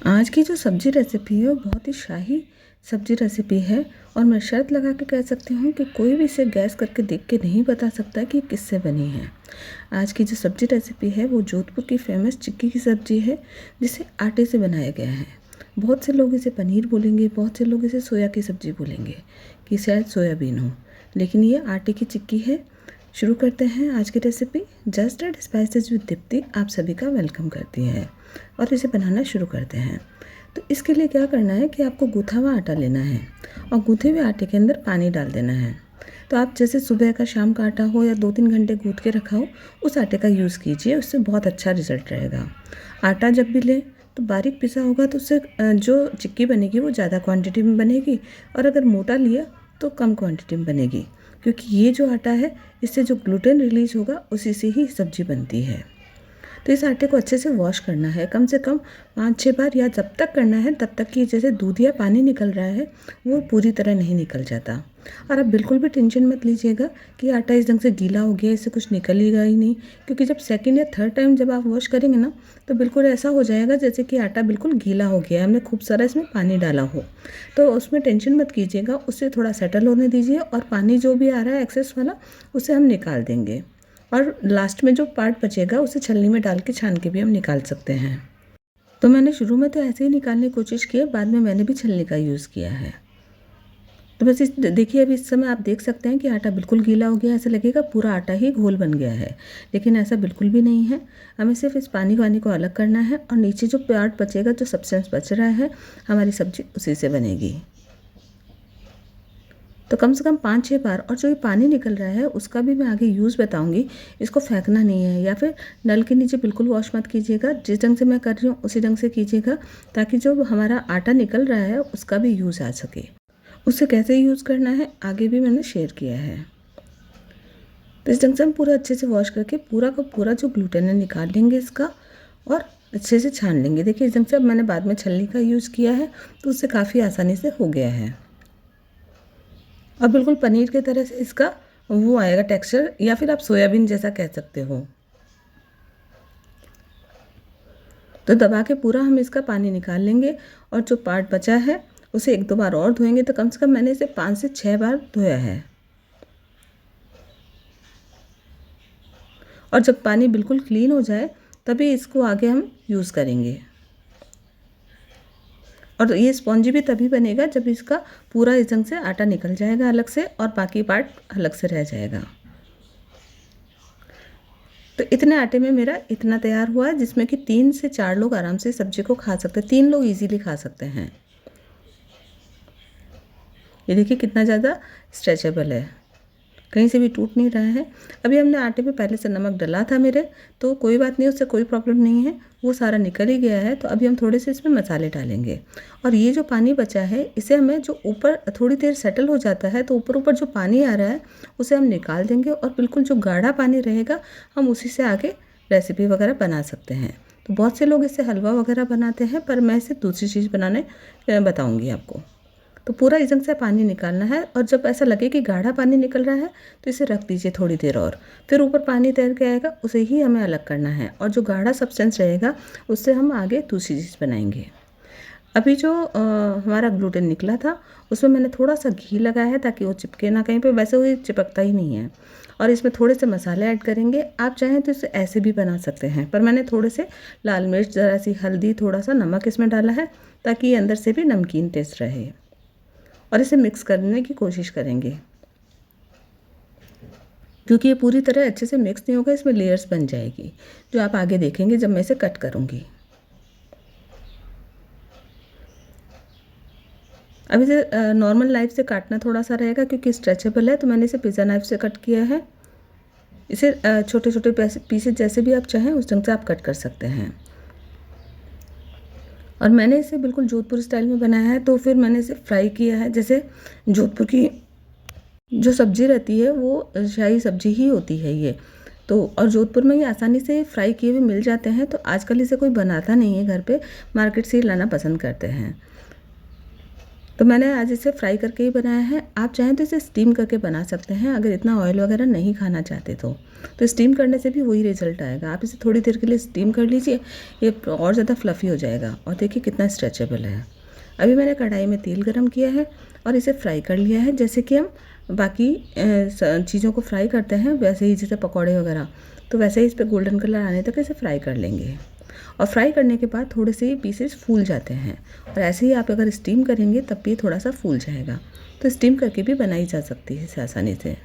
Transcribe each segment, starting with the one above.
आज की जो सब्ज़ी रेसिपी है वो बहुत ही शाही सब्ज़ी रेसिपी है। और मैं शर्त लगा के कह सकती हूँ कि कोई भी इसे गैस करके देख के नहीं बता सकता कि किससे बनी है। आज की जो सब्ज़ी रेसिपी है वो जोधपुर की फेमस चिक्की की सब्ज़ी है, जिसे आटे से बनाया गया है। बहुत से लोग इसे पनीर बोलेंगे, बहुत से लोग इसे सोया की सब्ज़ी बोलेंगे कि शायद सोयाबीन हो, लेकिन ये आटे की चिक्की है। शुरू करते हैं आज की recipe. Just add spices with Deepti आप सभी का वेलकम करती है और इसे बनाना शुरू करते हैं। तो इसके लिए क्या करना है कि आपको गूँथा हुआ आटा लेना है और गूँथे हुए आटे के अंदर पानी डाल देना है। तो आप जैसे सुबह का शाम का आटा हो या 2-3 घंटे गूँथ के रखा हो, उस आटे का यूज़ कीजिए, उससे बहुत अच्छा रिजल्ट रहेगा। आटा जब भी लें तो बारीक पिसा होगा, तो उससे जो चिक्की बनेगी वो ज़्यादा क्वांटिटी में बनेगी, और अगर मोटा लिया तो कम क्वांटिटी में बनेगी, क्योंकि ये जो आटा है इससे जो ग्लूटेन रिलीज होगा उसी से ही सब्ज़ी बनती है। तो इस आटे को अच्छे से वॉश करना है, कम से कम 5-6 बार, या जब तक करना है तब तक कि जैसे दूध या पानी निकल रहा है वो पूरी तरह नहीं निकल जाता। और आप बिल्कुल भी टेंशन मत लीजिएगा कि आटा इस ढंग से गीला हो गया, इससे कुछ निकलेगा ही नहीं, क्योंकि जब सेकंड या थर्ड टाइम जब आप वॉश करेंगे ना, तो बिल्कुल ऐसा हो जाएगा जैसे कि आटा बिल्कुल गीला हो गया है, हमने खूब सारा इसमें पानी डाला हो। तो उसमें टेंशन मत कीजिएगा, उससे थोड़ा सेटल होने दीजिए, और पानी जो भी आ रहा है एक्सेस वाला उसे हम निकाल देंगे, और लास्ट में जो पार्ट बचेगा उसे छलनी में डाल के छान के भी हम निकाल सकते हैं। तो मैंने शुरू में तो ऐसे ही निकालने की कोशिश की है, बाद में मैंने भी छलनी का यूज़ किया है। तो बस देखिए, अभी इस समय आप देख सकते हैं कि आटा बिल्कुल गीला हो गया, ऐसा लगेगा पूरा आटा ही घोल बन गया है, लेकिन ऐसा बिल्कुल भी नहीं है। हमें सिर्फ इस पानी वानी को अलग करना है, और नीचे जो पार्ट बचेगा, जो सब्सटेंस बच रहा है, हमारी सब्जी उसी से बनेगी। तो कम से कम 5-6 बार, और जो ये पानी निकल रहा है उसका भी मैं आगे यूज़ बताऊंगी। इसको फेंकना नहीं है, या फिर नल के नीचे बिल्कुल वॉश मत कीजिएगा। जिस ढंग से मैं कर रही हूँ उसी ढंग से कीजिएगा, ताकि जो हमारा आटा निकल रहा है उसका भी यूज़ आ सके। उसे कैसे यूज़ करना है आगे भी मैंने शेयर किया है। तो इस ढंग से हम पूरा अच्छे से वॉश करके पूरा का पूरा जो ग्लूटेन है निकाल लेंगे इसका, और अच्छे से छान लेंगे। देखिए, इस ढंग से अब मैंने बाद में छलनी का यूज़ किया है, तो उससे काफ़ी आसानी से हो गया है। और बिल्कुल पनीर की तरह से इसका वो आएगा टेक्सचर, या फिर आप सोयाबीन जैसा कह सकते हो। तो दबा के पूरा हम इसका पानी निकाल लेंगे, और जो पार्ट बचा है उसे 1-2 बार और धोएंगे। तो कम से कम मैंने इसे 5 से 6 बार धोया है। और जब पानी बिल्कुल क्लीन हो जाए तभी इसको आगे हम यूज़ करेंगे। और ये स्पॉन्जी भी तभी बनेगा जब इसका पूरा इस ढंग से आटा निकल जाएगा अलग से, और बाकी पार्ट अलग से रह जाएगा। तो इतने आटे में मेरा इतना तैयार हुआ है, जिसमें कि 3 से 4 लोग आराम से सब्जी को खा सकते हैं। 3 लोग इजीली खा सकते हैं। ये देखिए कितना ज़्यादा स्ट्रेचेबल है, कहीं से भी टूट नहीं रहा है। अभी हमने आटे में पहले से नमक डला था मेरे, तो कोई बात नहीं, उससे कोई प्रॉब्लम नहीं है, वो सारा निकल ही गया है। तो अभी हम थोड़े से इसमें मसाले डालेंगे, और ये जो पानी बचा है इसे हमें, जो ऊपर थोड़ी देर सेटल हो जाता है तो ऊपर ऊपर जो पानी आ रहा है उसे हम निकाल देंगे, और बिल्कुल जो गाढ़ा पानी रहेगा हम उसी से आगे रेसिपी वगैरह बना सकते हैं। तो बहुत से लोग इससे हलवा वगैरह बनाते हैं, पर मैं इसे दूसरी चीज़ बनाने बताऊँगी आपको। तो पूरा इस ढंग से पानी निकालना है, और जब ऐसा लगे कि गाढ़ा पानी निकल रहा है तो इसे रख दीजिए थोड़ी देर और। फिर ऊपर पानी तैर के आएगा, उसे ही हमें अलग करना है, और जो गाढ़ा सब्सटेंस रहेगा उससे हम आगे दूसरी चीज़ बनाएंगे। अभी जो हमारा ग्लूटेन निकला था उसमें मैंने थोड़ा सा घी लगाया है, ताकि वो चिपके ना कहीं पे, वैसे वो चिपकता ही नहीं है। और इसमें थोड़े से मसाले ऐड करेंगे। आप चाहें तो इसे ऐसे भी बना सकते हैं, पर मैंने थोड़े से लाल मिर्च, ज़रा सी हल्दी, थोड़ा सा नमक इसमें डाला है, ताकि ये अंदर से भी नमकीन टेस्ट रहे। और इसे मिक्स करने की कोशिश करेंगे, क्योंकि ये पूरी तरह अच्छे से मिक्स नहीं होगा, इसमें लेयर्स बन जाएगी, जो आप आगे देखेंगे जब मैं इसे कट करूँगी। अब इसे नॉर्मल नाइफ से काटना थोड़ा सा रहेगा, क्योंकि स्ट्रेचेबल है, तो मैंने इसे पिज़्ज़ा नाइफ से कट किया है। इसे छोटे छोटे पीसेस जैसे भी आप चाहें उस ढंग से आप कट कर सकते हैं। और मैंने इसे बिल्कुल जोधपुर स्टाइल में बनाया है, तो फिर मैंने इसे फ्राई किया है। जैसे जोधपुर की जो सब्ज़ी रहती है वो शाही सब्ज़ी ही होती है ये तो, और जोधपुर में ये आसानी से फ्राई किए हुए मिल जाते हैं। तो आजकल इसे कोई बनाता नहीं है घर पे, मार्केट से ही लाना पसंद करते हैं। तो मैंने आज इसे फ्राई करके ही बनाया है। आप चाहें तो इसे स्टीम करके बना सकते हैं, अगर इतना ऑयल वगैरह नहीं खाना चाहते तो स्टीम करने से भी वही रिज़ल्ट आएगा। आप इसे थोड़ी देर के लिए स्टीम कर लीजिए, ये और ज़्यादा फ्लफ़ी हो जाएगा। और देखिए कितना स्ट्रेचेबल है। अभी मैंने कढ़ाई में तेल गरम किया है और इसे फ्राई कर लिया है, जैसे कि हम बाकी चीज़ों को फ्राई करते हैं वैसे ही, जैसे पकौड़े वगैरह, तो वैसे ही इस पर गोल्डन कलर आने तक इसे फ्राई कर लेंगे। और फ्राई करने के बाद थोड़े से पीसेस फूल जाते हैं, और ऐसे ही आप अगर स्टीम करेंगे तब भी थोड़ा सा फूल जाएगा। तो स्टीम करके भी बनाई जा सकती है इसे आसानी से।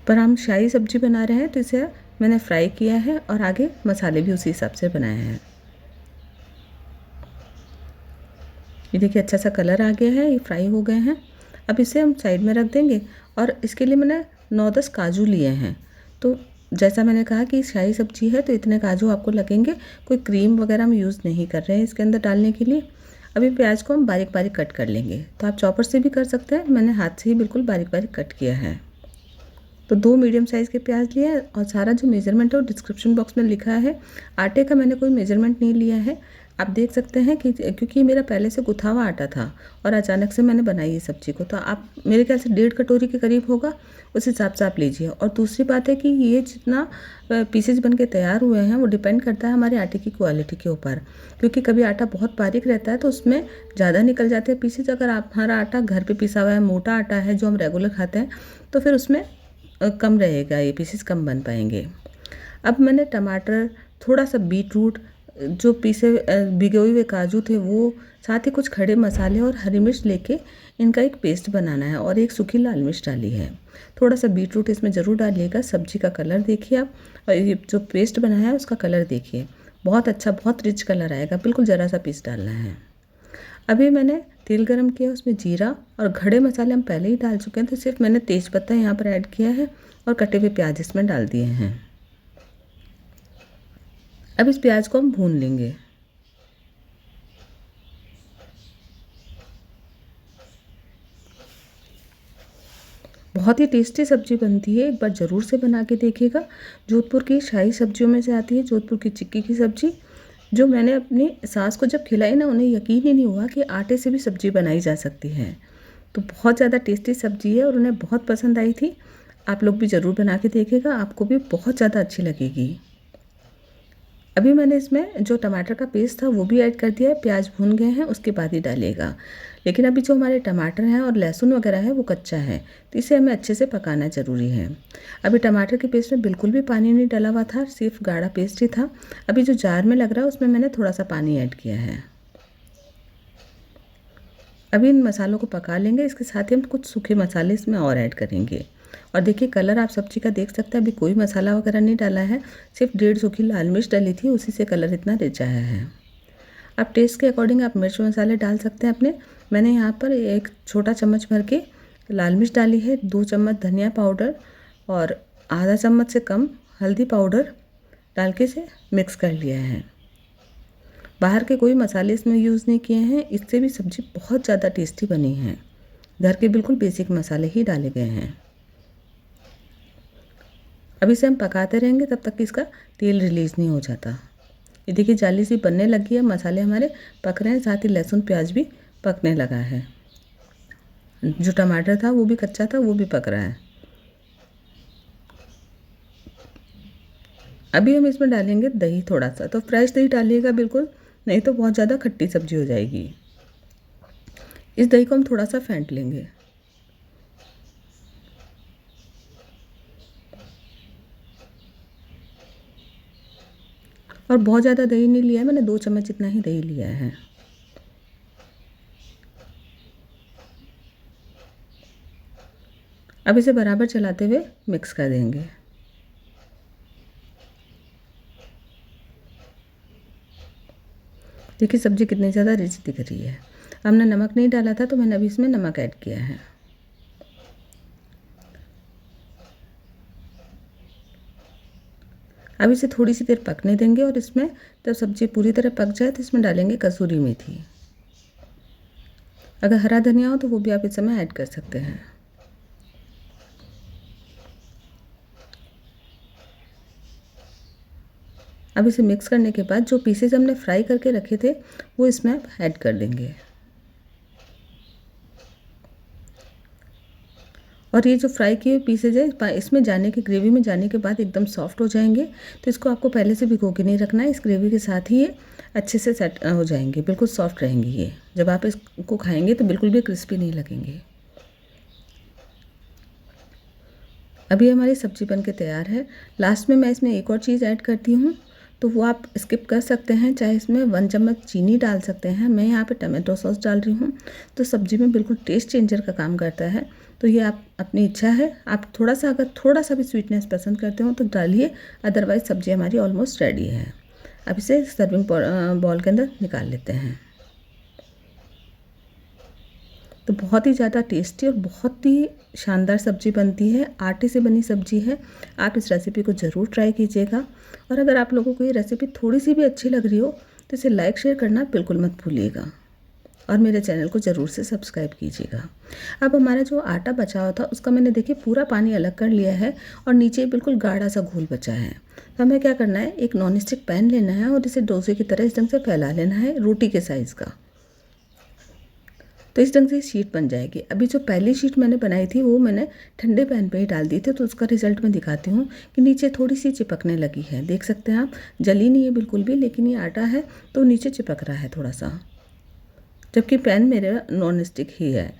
पर हम शाही सब्जी बना रहे हैं तो इसे मैंने फ्राई किया है और आगे मसाले भी उसी हिसाब से बनाए हैं। ये देखिए अच्छा सा कलर आ गया है, ये फ्राई हो गए हैं। अब इसे हम साइड में रख देंगे। और इसके लिए मैंने 9-10 काजू लिए हैं। तो जैसा मैंने कहा कि शाही सब्जी है तो इतने काजू आपको लगेंगे। कोई क्रीम वगैरह हम यूज़ नहीं कर रहे हैं इसके अंदर डालने के लिए। अभी प्याज को हम बारीक बारीक कट कर लेंगे। तो आप चॉपर से भी कर सकते हैं, मैंने हाथ से ही बिल्कुल बारीक बारीक कट किया है। तो 2 मीडियम साइज़ के प्याज लिए हैं, और सारा जो मेज़रमेंट है वो डिस्क्रिप्शन बॉक्स में लिखा है। आटे का मैंने कोई मेज़रमेंट नहीं लिया है। आप देख सकते हैं कि क्योंकि मेरा पहले से गुथा हुआ आटा था और अचानक से मैंने बनाई है सब्ज़ी को, तो आप मेरे ख्याल से 1.5 कटोरी के करीब होगा, उस हिसाब से आप लीजिए। और दूसरी बात है कि ये जितना पीसेज बन के तैयार हुए हैं वो डिपेंड करता है हमारे आटे की क्वालिटी के ऊपर, क्योंकि कभी आटा बहुत बारीक रहता है तो उसमें ज़्यादा निकल जाते हैं पीसेज। अगर आप हमारा आटा घर पे पिसा हुआ है, मोटा आटा है जो हम रेगुलर खाते हैं, तो फिर उसमें कम रहेगा, ये पीसेस कम बन पाएंगे। अब मैंने टमाटर, थोड़ा सा बीट रूट, जो पीसे भिगे हुए काजू थे वो, साथ ही कुछ खड़े मसाले और हरी मिर्च लेके इनका एक पेस्ट बनाना है, और एक सूखी लाल मिर्च डाली है। थोड़ा सा बीट रूट इसमें ज़रूर डालिएगा। सब्जी का कलर देखिए आप, और ये जो पेस्ट बनाया है उसका कलर देखिए, बहुत अच्छा, बहुत रिच कलर आएगा। बिल्कुल ज़रा सा पीस डालना है। अभी मैंने तेल गरम किया, उसमें जीरा और खड़े मसाले हम पहले ही डाल चुके हैं, तो सिर्फ मैंने तेज़पत्ता यहाँ पर ऐड किया है और कटे हुए प्याज इसमें डाल दिए हैं। अब इस प्याज को हम भून लेंगे। बहुत ही टेस्टी सब्जी बनती है, एक बार ज़रूर से बना के देखिएगा। जोधपुर की शाही सब्जियों में से आती है जोधपुर की चिक्की की सब्जी, जो मैंने अपनी सास को जब खिलाई ना, उन्हें यकीन ही नहीं हुआ कि आटे से भी सब्जी बनाई जा सकती है। तो बहुत ज़्यादा टेस्टी सब्जी है और उन्हें बहुत पसंद आई थी। आप लोग भी ज़रूर बना के देखिएगा, आपको भी बहुत ज़्यादा अच्छी लगेगी। अभी मैंने इसमें जो टमाटर का पेस्ट था वो भी ऐड कर दिया है। प्याज भून गए हैं उसके बाद ही डालिएगा। लेकिन अभी जो हमारे टमाटर हैं और लहसुन वगैरह है वो कच्चा है, तो इसे हमें अच्छे से पकाना ज़रूरी है। अभी टमाटर के पेस्ट में बिल्कुल भी पानी नहीं डाला हुआ था, सिर्फ गाढ़ा पेस्ट ही था। अभी जो जार में लग रहा है उसमें मैंने थोड़ा सा पानी ऐड किया है। अभी इन मसालों को पका लेंगे। इसके साथ ही हम कुछ सूखे मसाले इसमें और ऐड करेंगे। और देखिए कलर आप सब्जी का देख सकते हैं, अभी कोई मसाला वगैरह नहीं डाला है, सिर्फ 1.5 सूखी लाल मिर्च डाली थी, उसी से कलर इतना रिच आया है। अब टेस्ट के अकॉर्डिंग आप मिर्च मसाले डाल सकते हैं अपने। मैंने यहाँ पर 1 छोटा चम्मच भर के लाल मिर्च डाली है, 2 चम्मच धनिया पाउडर और आधा चम्मच से कम हल्दी पाउडर डाल के इसे मिक्स कर लिया है। बाहर के कोई मसाले इसमें यूज़ नहीं किए हैं, इससे भी सब्ज़ी बहुत ज़्यादा टेस्टी बनी है। घर के बिल्कुल बेसिक मसाले ही डाले गए हैं। अब इसे हम पकाते रहेंगे तब तक कि इसका तेल रिलीज़ नहीं हो जाता। ये देखिए जाली सी बनने लगी है, मसाले हमारे पक रहे हैं, साथ ही लहसुन प्याज भी पकने लगा है। जो टमाटर था वो भी कच्चा था, वो भी पक रहा है। अभी हम इसमें डालेंगे दही थोड़ा सा, तो फ्रेश दही डालिएगा बिल्कुल, नहीं तो बहुत ज़्यादा खट्टी सब्जी हो जाएगी। इस दही को हम थोड़ा सा फेंट लेंगे। और बहुत ज़्यादा दही नहीं लिया है मैंने, 2 चम्मच इतना ही दही लिया है। अब इसे बराबर चलाते हुए मिक्स कर देंगे। देखिए सब्ज़ी कितनी ज़्यादा रिच दिख रही है। हमने नमक नहीं डाला था तो मैंने अभी इसमें नमक ऐड किया है। अब इसे थोड़ी सी देर पकने देंगे, और इसमें जब सब्ज़ी पूरी तरह पक जाए तो इसमें डालेंगे कसूरी मेथी। अगर हरा धनिया हो तो वो भी आप इस समय ऐड कर सकते हैं। अब इसे मिक्स करने के बाद जो पीसेस हमने फ्राई करके रखे थे वो इसमें ऐड कर देंगे। और ये जो फ्राई किए पीसेज है इसमें जाने के ग्रेवी में जाने के बाद एकदम सॉफ्ट हो जाएंगे। तो इसको आपको पहले से भिगो के नहीं रखना है, इस ग्रेवी के साथ ही ये अच्छे से सेट हो जाएंगे, बिल्कुल सॉफ्ट रहेंगी ये। जब आप इसको खाएंगे तो बिल्कुल भी क्रिस्पी नहीं लगेंगे। अभी हमारी सब्जी बन के तैयार है। लास्ट में मैं इसमें एक और चीज़ ऐड करती हूँ, तो वो आप स्किप कर सकते हैं, चाहे इसमें 1 चम्मच चीनी डाल सकते हैं। मैं यहाँ पे टमाटो सॉस डाल रही हूँ, तो सब्जी में बिल्कुल टेस्ट चेंजर का काम करता है। तो ये आप अपनी इच्छा है, आप थोड़ा सा अगर थोड़ा सा भी स्वीटनेस पसंद करते हो तो डालिए, अदरवाइज़ सब्जी हमारी ऑलमोस्ट रेडी है। अब इसे सर्विंग बॉल के अंदर निकाल लेते हैं। तो बहुत ही ज़्यादा टेस्टी और बहुत ही शानदार सब्ज़ी बनती है, आटे से बनी सब्ज़ी है। आप इस रेसिपी को ज़रूर ट्राई कीजिएगा। और अगर आप लोगों को ये रेसिपी थोड़ी सी भी अच्छी लग रही हो तो इसे लाइक शेयर करना बिल्कुल मत भूलिएगा, और मेरे चैनल को ज़रूर से सब्सक्राइब कीजिएगा। अब हमारा जो आटा बचा हुआ था उसका मैंने देखिए पूरा पानी अलग कर लिया है, और नीचे बिल्कुल गाढ़ा सा घोल बचा है। तो हमें क्या करना है, एक नॉन स्टिक पैन लेना है और इसे डोसे की तरह इस ढंग से फैला लेना है, रोटी के साइज़ का। तो इस ढंग से शीट बन जाएगी। अभी जो पहली शीट मैंने बनाई थी वो मैंने ठंडे पैन पे ही डाल दी थी, तो उसका रिजल्ट मैं दिखाती हूँ कि नीचे थोड़ी सी चिपकने लगी है। देख सकते हैं आप, जली नहीं है बिल्कुल भी, लेकिन ये आटा है तो नीचे चिपक रहा है थोड़ा सा, जबकि पैन मेरा नॉन स्टिक ही है।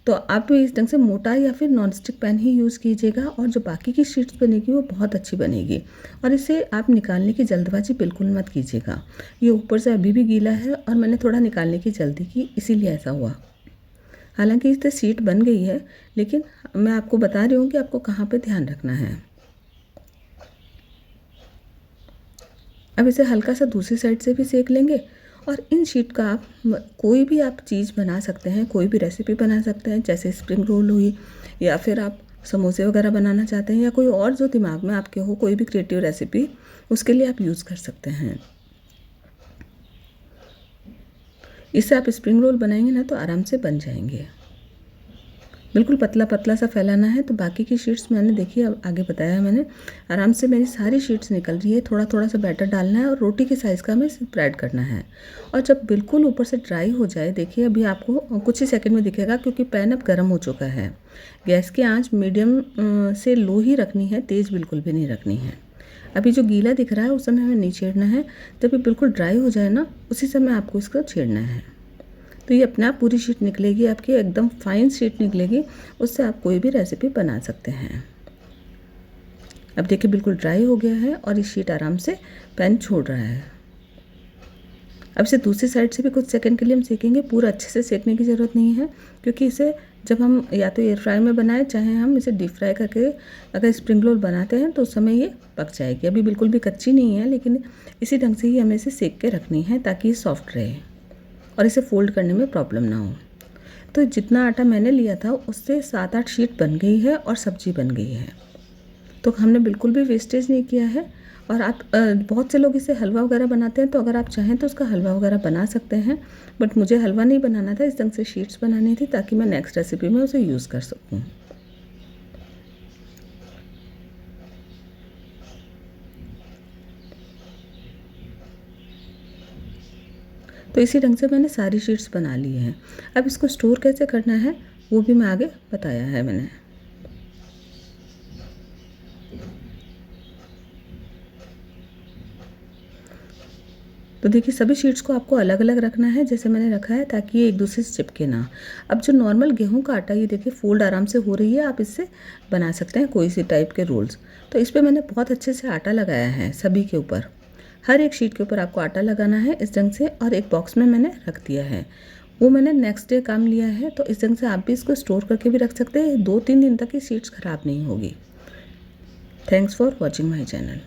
तो आप भी इस ढंग से मोटा या फिर नॉन स्टिक पैन ही यूज़ कीजिएगा, और जो बाकी की शीट्स बनेगी वो बहुत अच्छी बनेगी। और इसे आप निकालने की जल्दबाजी बिल्कुल मत कीजिएगा। ये ऊपर से अभी भी गीला है और मैंने थोड़ा निकालने की जल्दी की, इसीलिए ऐसा हुआ। हालांकि इससे शीट बन गई है, लेकिन मैं आपको बता रही हूँ कि आपको कहाँ पे ध्यान रखना है। अब इसे हल्का सा दूसरी साइड से भी सेक लेंगे, और इन शीट का आप कोई भी आप चीज़ बना सकते हैं, कोई भी रेसिपी बना सकते हैं, जैसे स्प्रिंग रोल हुई, या फिर आप समोसे वगैरह बनाना चाहते हैं, या कोई और जो दिमाग में आपके हो कोई भी क्रिएटिव रेसिपी, उसके लिए आप यूज़ कर सकते हैं। इससे आप स्प्रिंग रोल बनाएंगे ना तो आराम से बन जाएंगे। बिल्कुल पतला पतला सा फैलाना है। तो बाकी की शीट्स मैंने देखिए अब आगे बताया मैंने, आराम से मेरी सारी शीट्स निकल रही है। थोड़ा थोड़ा सा बैटर डालना है और रोटी के साइज़ का हमें स्प्रेड करना है। और जब बिल्कुल ऊपर से ड्राई हो जाए, देखिए अभी आपको कुछ ही सेकंड में दिखेगा, क्योंकि पैन अब गर्म हो चुका है। गैस की आँच मीडियम से लो ही रखनी है, तेज़ बिल्कुल भी नहीं रखनी है। अभी जो गीला दिख रहा है उस समय हमें नहीं छेड़ना है, जब ये बिल्कुल ड्राई हो जाए ना उसी समय आपको इसको छेड़ना है। तो ये अपने आप पूरी शीट निकलेगी आपकी, एकदम फाइन शीट निकलेगी, उससे आप कोई भी रेसिपी बना सकते हैं। अब देखिए बिल्कुल ड्राई हो गया है और ये शीट आराम से पैन छोड़ रहा है। अब इसे दूसरी साइड से भी कुछ सेकंड के लिए हम सेकेंगे। पूरा अच्छे से सेकने की ज़रूरत नहीं है, क्योंकि इसे जब हम या तो एयर फ्राई में बनाएं, चाहे हम इसे डीप फ्राई करके अगर स्प्रिंग रोल बनाते हैं तो उस समय ये पक जाएगी। अभी बिल्कुल भी कच्ची नहीं है, लेकिन इसी ढंग से ही हमें इसे सेक के रखनी है ताकि ये सॉफ्ट रहे और इसे फोल्ड करने में प्रॉब्लम ना हो। तो जितना आटा मैंने लिया था उससे 7-8 शीट बन गई है और सब्जी बन गई है। तो हमने बिल्कुल भी वेस्टेज नहीं किया है। और आप बहुत से लोग इसे हलवा वगैरह बनाते हैं, तो अगर आप चाहें तो उसका हलवा वगैरह बना सकते हैं, बट मुझे हलवा नहीं बनाना था, इस ढंग से शीट्स बनानी थी ताकि मैं नेक्स्ट रेसिपी में उसे यूज़ कर सकूँ। तो इसी ढंग से मैंने सारी शीट्स बना ली हैं। अब इसको स्टोर कैसे करना है वो भी मैं आगे बताया है मैंने। तो देखिए सभी शीट्स को आपको अलग अलग रखना है जैसे मैंने रखा है, ताकि ये एक दूसरे से चिपके ना। अब जो नॉर्मल गेहूं का आटा, ये देखिए फोल्ड आराम से हो रही है, आप इससे बना सकते हैं कोई सी टाइप के रोल्स। तो इस पर मैंने बहुत अच्छे से आटा लगाया है सभी के ऊपर। हर एक शीट के ऊपर आपको आटा लगाना है इस ढंग से, और एक बॉक्स में मैंने रख दिया है। वो मैंने नेक्स्ट डे काम लिया है, तो इस ढंग से आप भी इसको स्टोर करके भी रख सकते हैं। 2-3 दिन तक ये शीट्स ख़राब नहीं होगी। Thanks for watching my channel.